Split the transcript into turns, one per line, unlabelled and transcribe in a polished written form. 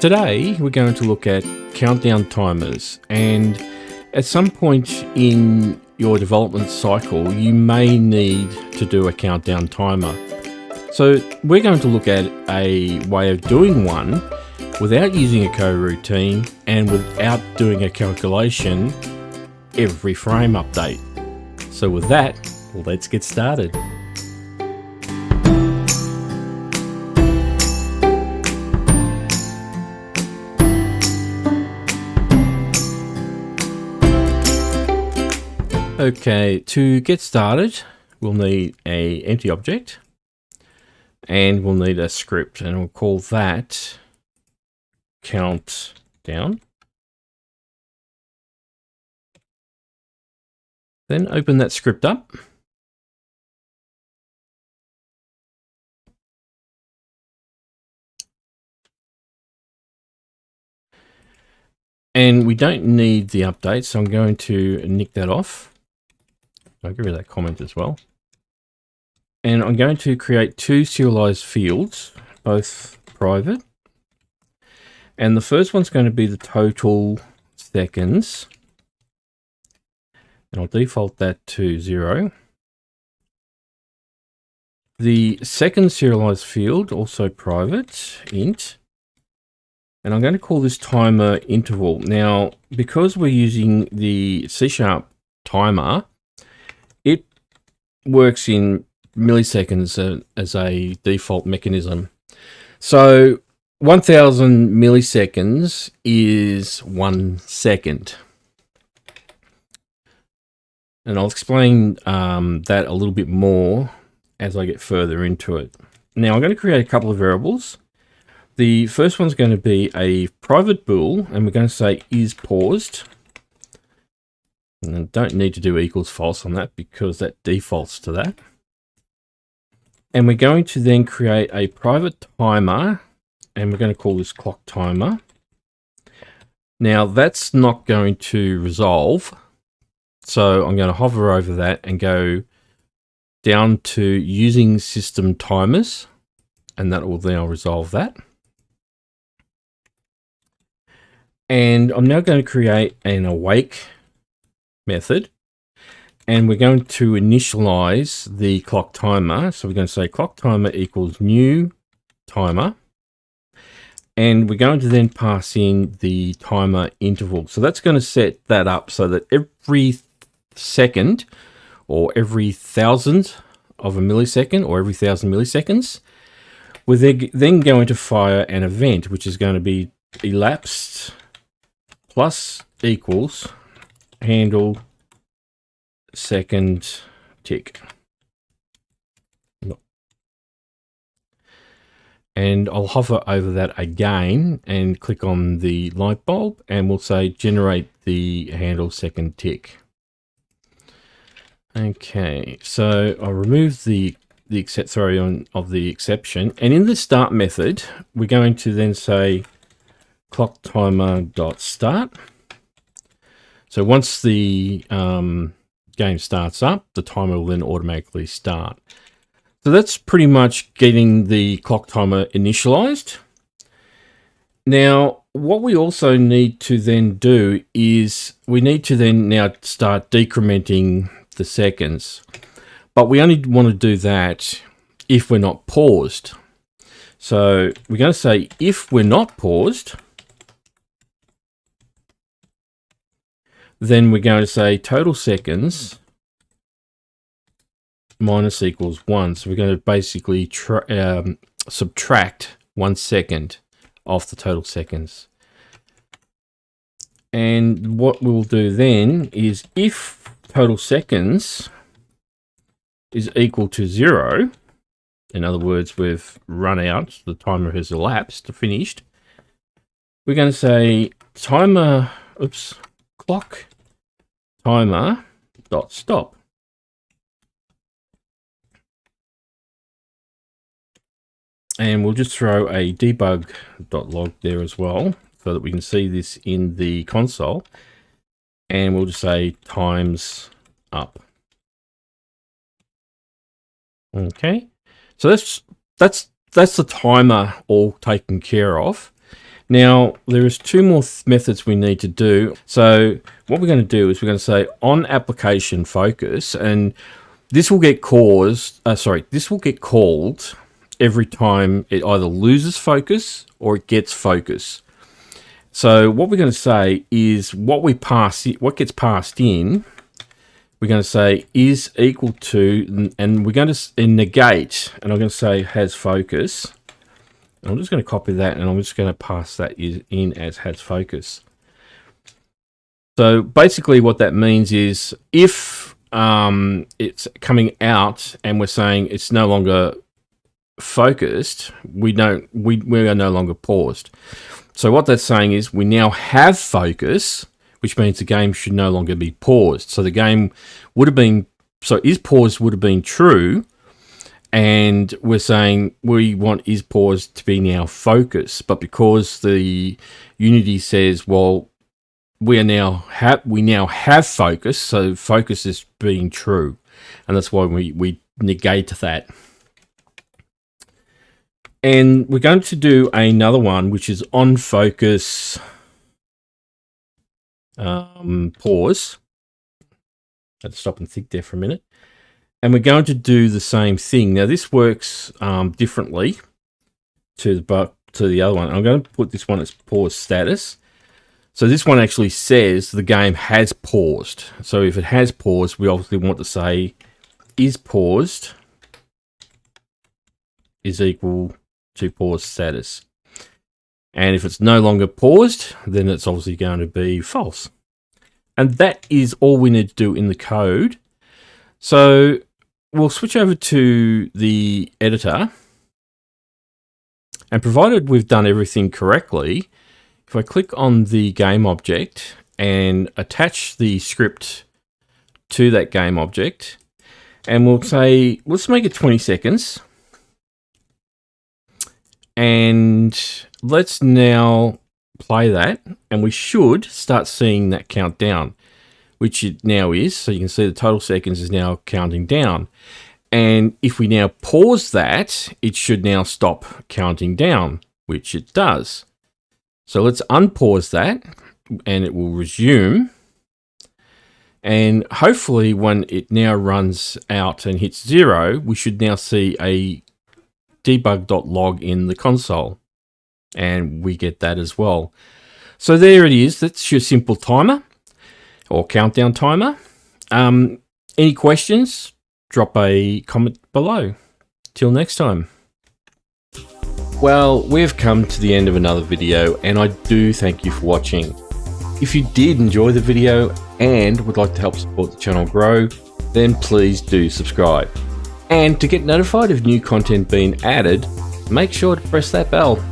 Today we're going to look at countdown timers, and at some point in your development cycle you may need to do a countdown timer. So we're going to look at a way of doing one without using a coroutine and without doing a calculation every frame update. So with that, let's get started. Okay, to get started, we'll need an empty object and we'll need a script, and we'll call that countdown. Then open that script up. And we don't need the update, so I'm going to nick that off. I'll get rid of that comment as well. And I'm going to create two serialized fields, both private. And the first one's going to be the total seconds. And I'll default that to 0. The second serialized field, also private, int. And I'm going to call this timer interval. Now, because we're using the C# timer, it works in milliseconds as a default mechanism. So 1000 milliseconds is 1 second. And I'll explain that a little bit more as I get further into it. Now I'm going to create a couple of variables. The first one's going to be a private bool, and we're going to say is paused. And I don't need to do equals false on that because that defaults to that. And we're going to then create a private timer, and we're going to call this clock timer. Now that's not going to resolve. So I'm going to hover over that and go down to using system timers, and that will now resolve that. And I'm now going to create an awake method, and we're going to initialize the clock timer. So we're going to say clock timer equals new timer, and we're going to then pass in the timer interval. So that's going to set that up so that every second, or every thousandth of a millisecond, or every 1000 milliseconds, we're then going to fire an event, which is going to be elapsed plus equals handle second tick. And I'll hover over that again and click on the light bulb, and we'll say generate the handle second tick. Okay, so I'll remove the of the exception, and in the start method we're going to then say clock timer dot start. So once the game starts up, the timer will then automatically start. So that's pretty much getting the clock timer initialized. Now, what we also need to then do is we need to then now start decrementing the seconds. But we only want to do that if we're not paused. So we're going to say if we're not paused, then we're going to say total seconds minus equals 1. So we're going to basically subtract 1 second off the total seconds. And what we'll do then is if total seconds is equal to 0, in other words, we've run out, the timer has elapsed, finished, we're going to say clock timer dot stop. And we'll just throw a debug.log there as well so that we can see this in the console. And we'll just say times up. Okay, so that's the timer all taken care of. Now, there is two more methods we need to do. So what we're going to do is we're going to say on application focus, and this will get this will get called every time it either loses focus or it gets focus. So what we're going to say is what gets passed in, we're going to say is equal to, and we're going to negate, and I'm going to say has focus. I'm just going to copy that, and I'm just going to pass that in as has focus. So basically what that means is if it's coming out and we're saying it's no longer focused, we are no longer paused. So what that's saying is we now have focus, which means the game should no longer be paused. So the game would have been, so is paused would have been true, and we're saying we want is paused to be now focus, but because the Unity says, well, we now have focus, so focus is being true, and that's why we negate that. And we're going to do another one, which is on focus pause. I had to stop and think there for a minute. And we're going to do the same thing. Now this works differently to the other one. I'm going to put this one as pause status. So this one actually says the game has paused. So if it has paused, we obviously want to say is paused is equal to pause status. And if it's no longer paused, then it's obviously going to be false. And that is all we need to do in the code. So we'll switch over to the editor, and provided we've done everything correctly, if I click on the game object and attach the script to that game object, and we'll say, let's make it 20 seconds. And let's now play that, and we should start seeing that count down, which it now is. So you can see the total seconds is now counting down. And if we now pause that, it should now stop counting down, which it does. So let's unpause that, and it will resume. And hopefully when it now runs out and hits 0, we should now see a debug.log in the console, and we get that as well. So there it is. That's your simple timer or countdown timer. Any questions? Drop a comment below. Till next time. Well, we've come to the end of another video, and I do thank you for watching. If you did enjoy the video and would like to help support the channel grow, then please do subscribe. And to get notified of new content being added, make sure to press that bell.